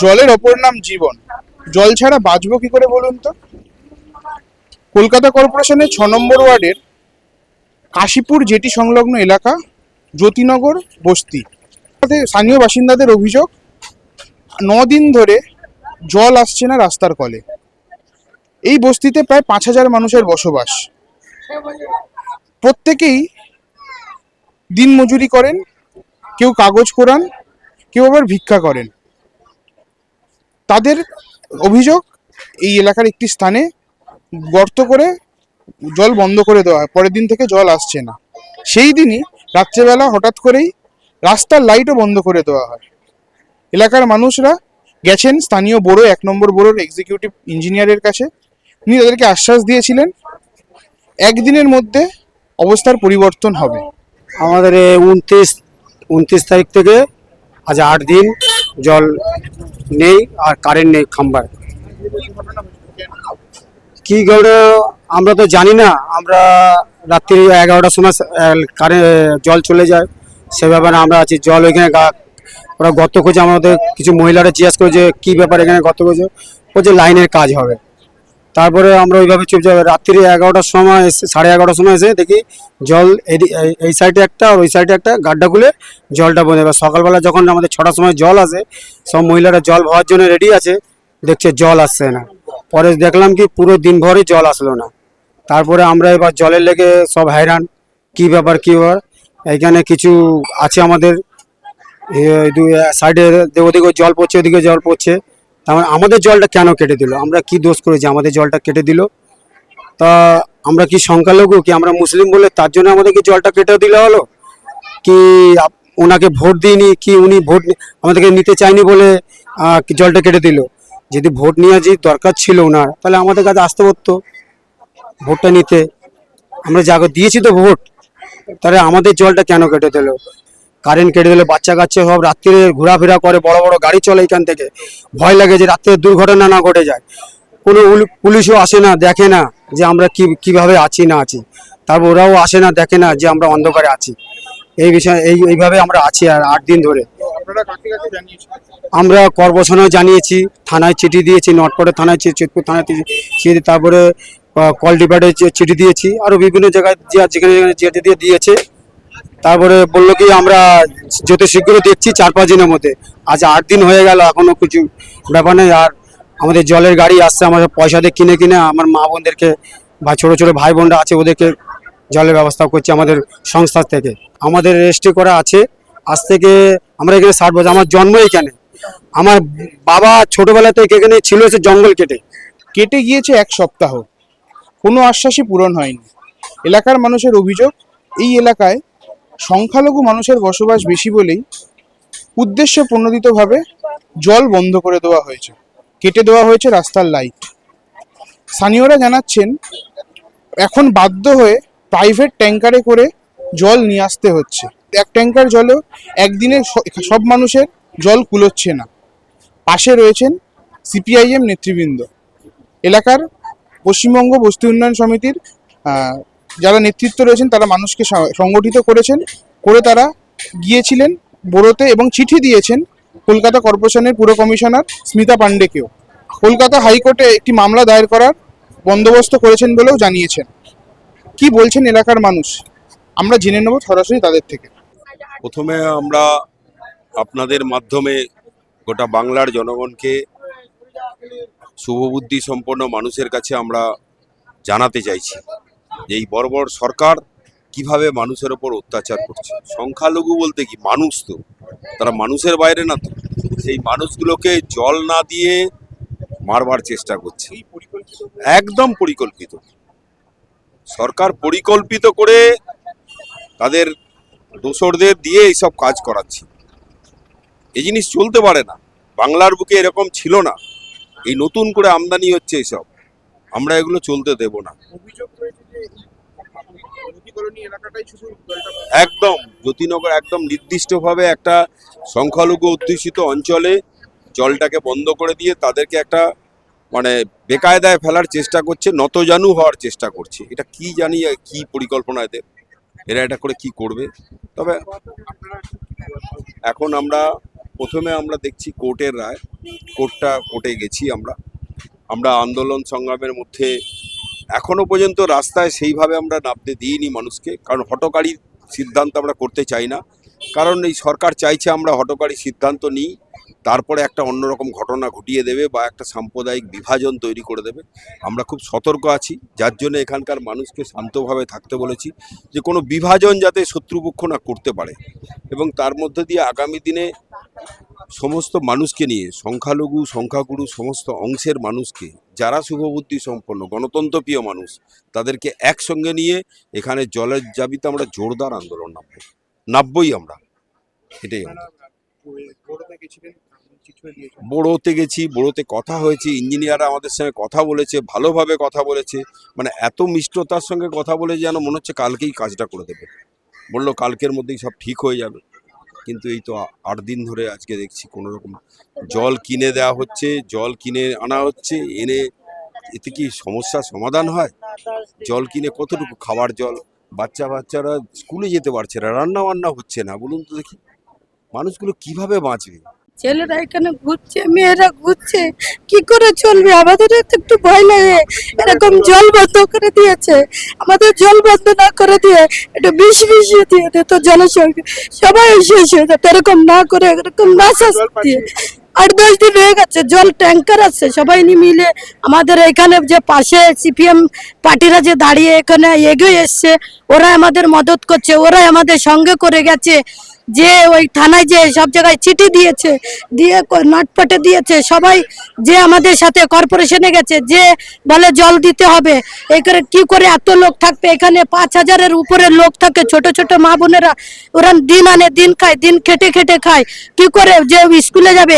জলের অপর নাম জীবন। জল ছাড়া বাঁচবো কি করে বলুন তো? কলকাতা কর্পোরেশনের 6 নম্বর ওয়ার্ডের কাশীপুর জেটি সংলগ্ন এলাকা জ্যোতিনগর বস্তি, স্থানীয় বাসিন্দাদের অভিযোগ 9 দিন ধরে জল আসছে না রাস্তার কলে। এই বস্তিতে প্রায় 5,000 মানুষের বসবাস। প্রত্যেকেই দিন মজুরি করেন, কেউ কাগজ কোরান, কেউ আবার ভিক্ষা করেন। তাদের অভিযোগ এই এলাকার একটি স্থানে গর্ত করে জল বন্ধ করে দেওয়া হয়, পরের দিন থেকে জল আসছে না। সেই দিনই রাত্রেবেলা হঠাৎ করেই রাস্তার লাইটও বন্ধ করে দেওয়া হয়। এলাকার মানুষরা গেছেন স্থানীয় বড়ো 1 নম্বর বড়োর এক্সিকিউটিভ ইঞ্জিনিয়ারের কাছে। উনি তাদেরকে আশ্বাস দিয়েছিলেন একদিনের মধ্যে অবস্থার পরিবর্তন হবে। আমাদের 29 তারিখ থেকে আজ 8 দিন জল নেই আর কারেন্ট নেই খাম্বার। কি করে আমরা তো জানি না। আমরা রাত্রি 11টার সময় কারেন্ট জল চলে যায়, সে ব্যাপারে আমরা আছি। জল ওইখানে ওরা গর্ত খুঁজে, আমাদের কিছু মহিলারা জিজ্ঞাসা করে যে কী ব্যাপার এখানে গর্ত খুঁজে, বলছে লাইনের কাজ হবে। তারপরে আমরা ওইভাবে চুপচাপ রাত্রি 11টার সময় এসে 11:30টার সময় এসে দেখি জল এই সাইডে একটা আর ওই সাইডে একটা গাড্ডা খুলে জলটা বন্ধ। এবার সকালবেলা যখন আমাদের 6টার সময় জল আসে, সব মহিলারা জল ভরার জন্য রেডি আছে, দেখছে জল আসছে না। পরে দেখলাম কি পুরো দিন ভরে জল আসলো না। তারপরে আমরা এবার জলের লেগে সব হয়রান, কী ব্যাপার। এইখানে কিছু আছে আমাদের সাইডে, ওদিকে জল পড়ছে, ওদিকে জল পড়ছে। তার আমাদের জলটা কেন কেটে দিল? আমরা কি দোষ করেছি আমাদের জলটা কেটে দিল? তা আমরা কি সংখ্যালঘু, কি আমরা মুসলিম বলে তার জন্য আমাদেরকে জলটা কেটে দিলে হলো? কি ওনাকে ভোট দিইনি, কি উনি ভোট আমাদেরকে নিতে চায়নি বলে জলটা কেটে দিল? যদি ভোট নেওয়া যে দরকার ছিল ওনার, তাহলে আমাদের কাছে আসতে পারতো ভোটটা নিতে। আমরা যাকে দিয়েছি তো ভোট, তাহলে আমাদের জলটা কেন কেটে দিল? কারেন্ট কেটে দিলে বাচ্চা কাচ্চা সব রাত্রে ঘোরাফেরা করে, বড় বড় গাড়ি চলে এখান থেকে, ভয় লাগে যে রাত্রে দুর্ঘটনা না ঘটে যায়। কোনো পুলিশও আসে না, দেখে না যে আমরা কিভাবে আছি না আছি। তারপর ওরাও আসে না, দেখে না যে আমরা অন্ধকারে আছি। এই বিষয়ে এইভাবে আমরা আছি আর 8 দিন ধরে। আমরা কর্পোরেশনেও জানিয়েছি, থানায় চিঠি দিয়েছি, নটপড়ে থানায়, চিতপুর থানায় চিঠি, তারপরে কল ডিপার্টে চিঠি দিয়েছি, আরও বিভিন্ন জায়গায় যেখানে চিঠি দিয়েছে। তারপরে বললো কি আমরা যত শীঘ্র দেখছি 4-5 দিনের মধ্যে। আজ 8 দিন হয়ে গেল, এখনো কিছু ব্যাপার নেই। আর আমাদের জলের গাড়ি আসছে, আমাদের পয়সা দিয়ে কিনে আমার মা বোনদেরকে বা ছোটো ছোটো ভাই বোনরা আছে ওদেরকে জলের ব্যবস্থা করছি আমাদের সংস্থা থেকে। আমাদের রেজিস্ট্রি করা আছে। আজ থেকে আমরা এখানে 60 বছর, আমার জন্ম এখানে। আমার বাবা ছোটোবেলা থেকে এখানে ছিল, সে জঙ্গল কেটে গিয়েছে 1 সপ্তাহ, কোনো আশ্বাসই পূরণ হয়নি। এলাকার মানুষের অভিযোগ এই এলাকায় সংখ্যালঘু মানুষের বসবাস বেশি বলেই উদ্দেশ্য প্রণোদিতভাবে জল বন্ধ করে দেওয়া হয়েছে, কেটে দেওয়া হয়েছে রাস্তার লাইট। স্থানীয়রা জানাচ্ছেন এখন বাধ্য হয়ে প্রাইভেট ট্যাঙ্কারে করে জল নিয়ে আসতে হচ্ছে। 1 ট্যাঙ্কার জলেও একদিনে সব মানুষের জল কুলোচ্ছে না। পাশে রয়েছেন সিপিআইএম নেতৃবৃন্দ। এলাকার পশ্চিমবঙ্গ বস্তি উন্নয়ন সমিতির যারা নেতৃত্ব রয়েছেন তারা মানুষকে সংগঠিত করে তারা গিয়েছিলেন বোরোতে এবং চিঠি দিয়েছেন কলকাতা কর্পোরেশনের পুর কমিশনার স্মিতা পান্ডেকেও। কলকাতা হাইকোর্টে একটি মামলা দায়ের করার বন্দোবস্ত করেছেন বলেও জানিয়েছেন। কি বলছেন এলাকার মানুষ আমরা জেনে নেব সরাসরি তাদের থেকে। প্রথমে আমরা আপনাদের মাধ্যমে গোটা বাংলার জনগণকে, শুভবুদ্ধি সম্পন্ন মানুষের কাছে আমরা জানাতে চাইছি যে এই বর্বর সরকার কিভাবে মানুষের ওপর অত্যাচার করছে। সংখ্যালঘু বলতে কি, মানুষ তো, তারা মানুষের বাইরে না তো। সেই মানুষগুলোকে জল না দিয়ে মারবার চেষ্টা করছে। একদম পরিকল্পিত। সরকার পরিকল্পিত করে তাদের দোসরদের দিয়ে এইসব কাজ করাচ্ছে। এই জিনিস চলতে পারে না, বাংলার বুকে এরকম ছিল না। এই নতুন করে আমদানি হচ্ছে এইসব, আমরা এগুলো চলতে দেব না। একদম জ্যোতিনগর একদম নির্দিষ্টভাবে একটা সংখ্যালঘু অধ্যুষিত অঞ্চলে জলটাকে বন্ধ করে দিয়ে তাদেরকে একটা বেকায়দায় ফেলার চেষ্টা করছে, নতজানু হওয়ার চেষ্টা করছে। এটা কি জানি কি পরিকল্পনা এরা এটা করে কি করবে। তবে এখন আমরা প্রথমে আমরা দেখছি কোর্টের রায়, কোর্টে গেছি আমরা আন্দোলন সংগ্রামের মধ্যে এখনো পর্যন্ত রাস্তায় সেইভাবে আমরা নামতে দিইনি মানুষকে, কারণ হঠকারী সিদ্ধান্ত আমরা করতে চাই না। কারণ এই সরকার চাইছে আমরা হঠকারী সিদ্ধান্ত নিই, তারপরে একটা অন্যরকম ঘটনা ঘটিয়ে দেবে বা একটা সাম্প্রদায়িক বিভাজন তৈরি করে দেবে। আমরা খুব সতর্ক আছি, যার জন্য এখানকার মানুষকে শান্তভাবে থাকতে বলেছি, যে কোনো বিভাজন যাতে শত্রুপক্ষ না করতে পারে। এবং তার মধ্যে দিয়ে আগামী দিনে সমস্ত মানুষকে নিয়ে, সংখ্যালঘু সংখ্যাগুরু সমস্ত অংশের মানুষকে, যারা শুভবুদ্ধি সম্পন্ন গণতন্ত্রপ্রিয় মানুষ, তাদেরকে একসঙ্গে নিয়ে এখানে জলের দাবিতে আমরা জোরদার আন্দোলন নামবই আমরা। এটাই আমাদের। বড়োতে গেছি, বড়োতে কথা হয়েছে, ইঞ্জিনিয়াররা আমাদের সঙ্গে কথা বলেছে, ভালোভাবে কথা বলেছে, মানে এত মিষ্টতার সঙ্গে কথা বলে যেন মনে হচ্ছে কালকেই কাজটা করে দেবে। বললো কালকের মধ্যেই সব ঠিক হয়ে যাবে, কিন্তু এই তো 8 দিন ধরে আজকে দেখছি কোনো রকম জল কিনে দেওয়া হচ্ছে, জল কিনে আনা হচ্ছে, এনে এতে কি সমস্যার সমাধান হয়? জল কিনে কতটুকু খাবার জল, বাচ্চারা স্কুলে যেতে পারছে না, রান্না বান্না হচ্ছে না, বলুন তো দেখি মানুষগুলো কিভাবে বাঁচবে? ছেলেরা এখানে ঘুরছে, মেয়েরা ঘুরছে, কি করে চলবে? আমাদের তো একটু ভয় লাগে। এরকম জল বন্ধ করে দিয়েছে, আমাদের জল বন্ধ না করে দিয়ে একটু বিষ মিশিয়ে দিয়ে দিত জনসংখ্যা, সবাই শেষ হয়ে যেত। এরকম না করে এরকম না শাস্তি। 8-10 দিন হয়ে গেছে, জল ট্যাঙ্কার আছে, সবাই মিলে আমাদের এখানে যে পাশে সিপিএম পার্টিরা যে দাঁড়িয়ে এখানে এগিয়ে এসছে, ওরা আমাদের মদত করছে, ওরাই আমাদের সঙ্গে করে গেছে, যে ওই থানায় যে সব জায়গায় চিঠি দিয়েছে, দিয়ে নাটপাটে দিয়েছে সবাই, যে আমাদের সাথে কর্পোরেশনে গেছে, যে বলে জল দিতে হবে। এখানে কি করে এত লোক থাকবে? এখানে 5000-এর উপরে লোক থাকে, ছোট ছোট মা বোনেরা, ওরা দিন আনে দিন খায়, দিন খেটে খেটে খায়। কি করে যে স্কুলে যাবে,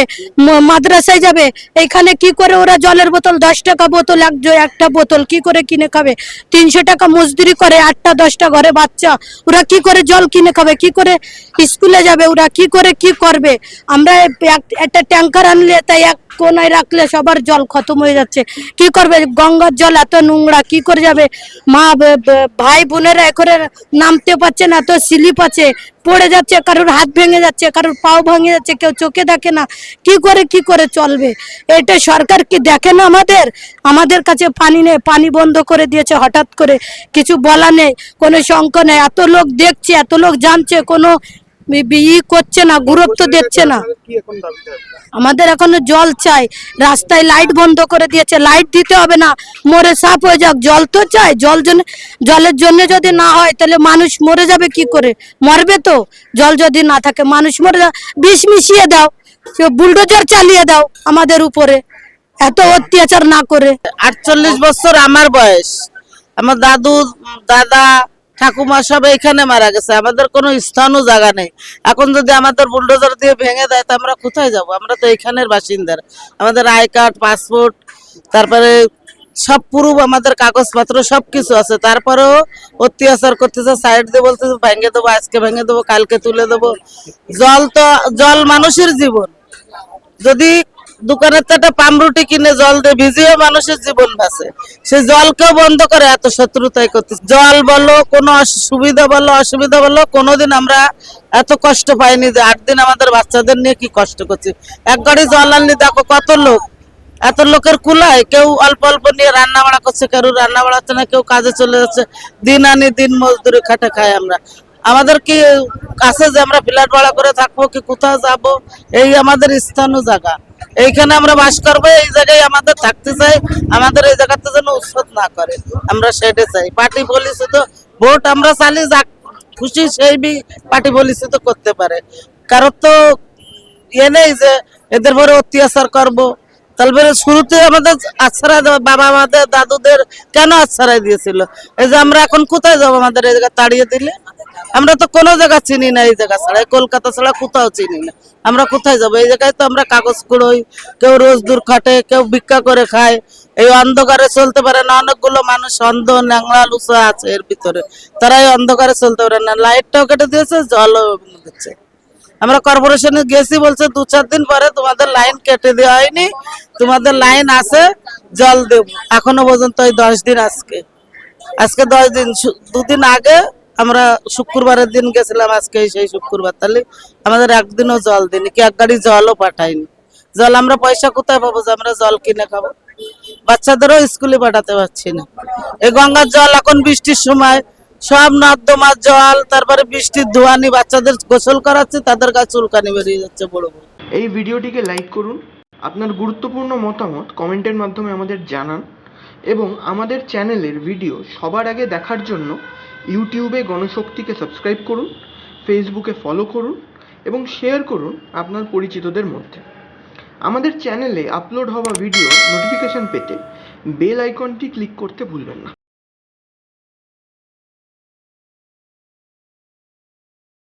মাদ্রাসায় যাবে, এখানে কি করে ওরা জলের বোতল 10 টাকা বোতল, একটা বোতল কি করে কিনে খাবে? 300 টাকা মজদুরি করে, 8টা 10টা ঘরে বাচ্চা, ওরা কি করে জল কিনে খাবে? কি করে স্কুলে যাবে? ওরা কি করে কি করবে? আমরা একটা ট্যাঙ্কার আনলে তাই এক কোনায় রাখলে সবার জল খতম হয়ে যাচ্ছে। কি করবে? গঙ্গার জল এত নোংরা, কি করে যাবে? মা ভাই বোনেরা এখানে নামতে পারছে না, এত স্লিপ আছে, পড়ে যাচ্ছে, কারোর হাত ভেঙে যাচ্ছে, কারোর পাও ভেঙে যাচ্ছে, কেউ চোখে দেখে না। কি করে চলবে? এটা সরকার কি দেখে না? আমাদের কাছে পানি নেই, পানি বন্ধ করে দিয়েছে হঠাৎ করে, কিছু বলা নেই, কোনো সংখ্যা নেই। এত লোক দেখছে, এত লোক জানছে, কোনো করছে না, গুরুত্ব দিচ্ছে না। আমাদের এখনো জল চাই, রাস্তায় লাইট বন্ধ করে দিয়েছে, লাইট দিতে হবে না, মরে সাফ হয়ে যাক, জল তো চাই। জলের জন্য যদি না হয় তাহলে মানুষ মরে যাবে কি করে? মরবে তো, জল যদি না থাকে মানুষ মরে যাবে। বিষ মিশিয়ে দাও, বুলডোজার চালিয়ে দাও আমাদের উপরে, এত অত্যাচার না করে। 48 বছর আমার বয়স, আমার দাদু দাদা ঠাকুমা সব এখানে মারা গেছে, আমাদের কোনো স্থানও জায়গা নেই। এখন যদি আমাদের বুলডোজার দিয়ে ভেঙে দেয় তো আমরা কোথায় যাব? আমরা তো এখানের বাসিন্দার, আমাদের আই কার্ড, পাসপোর্ট, তারপরে সব প্রুফ, আমাদের কাগজপত্র সব কিছু আছে, তারপরেও অত্যাচার করতেছে, সাইড দিয়ে বলতেছে ভেঙে দেবো, আজকে ভেঙে দেবো, কালকে তুলে দেবো। জল মানুষের জীবন। যদি দোকানের থেকে পামরুটি কিনে জল দিয়ে ভিজিয়ে মানুষের জীবন বাঁচে, সে জলকেও বন্ধ করে এত শত্রুতাই করতে। জল বলো, কোনো সুবিধা বলো অসুবিধা বলো, কোনোদিন আমরা এত কষ্ট পাইনি যে 8 দিন আমাদের বাচ্চাদের নিয়ে কি কষ্ট করছি। এক গাড়ি জল আনলি দেখো কত লোক, এত লোকের কুলায়, কেউ অল্প অল্প নিয়ে রান্না বাড়া করছে, কেউ রান্না বাড়াচ্ছে না, কেউ কাজে চলে যাচ্ছে, দিন আনি দিন মজদুরি খাটে খাই আমরা। আমাদের কি কাছে যে আমরা ফ্ল্যাট ভাড়া করে থাকবো, কি কোথাও যাব? এই আমাদের স্থানীয় জায়গা, এইখানে আমরা বাস করবো, এই জায়গায় আমাদের থাকতে চাই। আমাদের এই জায়গাতে যেন উচ্ছেদ না করে, আমরা সেটা চাই। পার্টি পলিসি তো ভোট আমরা চালি, যা খুশি সেই পার্টি পলিসি তো করতে পারে, কারোর তো নেই যে এদের পরে অত্যাচার করবো। তারপরে শুরুতে আমাদের আশ্রয় দেওয়া, বাবা আমাদের দাদুদের কেন আশ্রয় দিয়েছিল? এই যে আমরা এখন কোথায় যাবো? আমাদের এই জায়গা তাড়িয়ে দিলে, আমরা তো কোনো জায়গা চিনি না, এই জায়গা ছাড়া, কলকাতা ছাড়া কোথাও চিনি না, আমরা কোথায় যাবো? এই জায়গায় তো আমরা কাগজ কুড়োই, কেউ রোজদুর খাটে, কেউ ভিক্ষা করে খায়, এই অন্ধকারে চলতে পারে না। অনেকগুলো মানুষ অন্ধ ন্যাংলা লুচা আছে এর ভিতরে, তারা এই অন্ধকারে চলতে পারে না। লাইটটাও কেটে দিয়েছে, জলও দিচ্ছে। আমরা কর্পোরেশনে গেছি, বলছে 2-4 দিন পরে তোমাদের লাইন কেটে দেওয়া হয়নি, তোমাদের লাইন আছে, জল দেব। এখনো পর্যন্ত ওই 10 দিন, আজকে 10 দিন, 2 দিন আগে আমরা শুক্রবারের দিন গেছিলাম, আজকে সেই শুক্রবার, তাহলে আমাদের একদিনও জল দিনি, কি এক গাড়ি জলও পাঠায়নি। জল আমরা পয়সা কোথায় পাবো যে আমরা জল কিনে খাবো? বাচ্চাদেরও স্কুলে পাঠাতে পারছি না। এই গঙ্গার জল এখন বৃষ্টির সময় সব নর্দমার জল, তারপরে বৃষ্টির ধোয়ানি, বাচ্চাদের গোসল করাচ্ছে, তাদের গায়ে চুলকানি বেরিয়ে যাচ্ছে বড় বড়। এই ভিডিওটিকে লাইক করুন, আপনার গুরুত্বপূর্ণ মতামত কমেন্টের মাধ্যমে আমাদের জানান এবং আমাদের চ্যানেলের ভিডিও সবার আগে দেখার জন্য ইউটিউবে গণশক্তিকে সাবস্ক্রাইব করুন, ফেসবুকে ফলো করুন এবং শেয়ার করুন আপনার পরিচিতদের মধ্যে। আমাদের চ্যানেলে আপলোড হওয়া ভিডিও নোটিফিকেশন পেতে বেল আইকনটি ক্লিক করতে ভুলবেন না।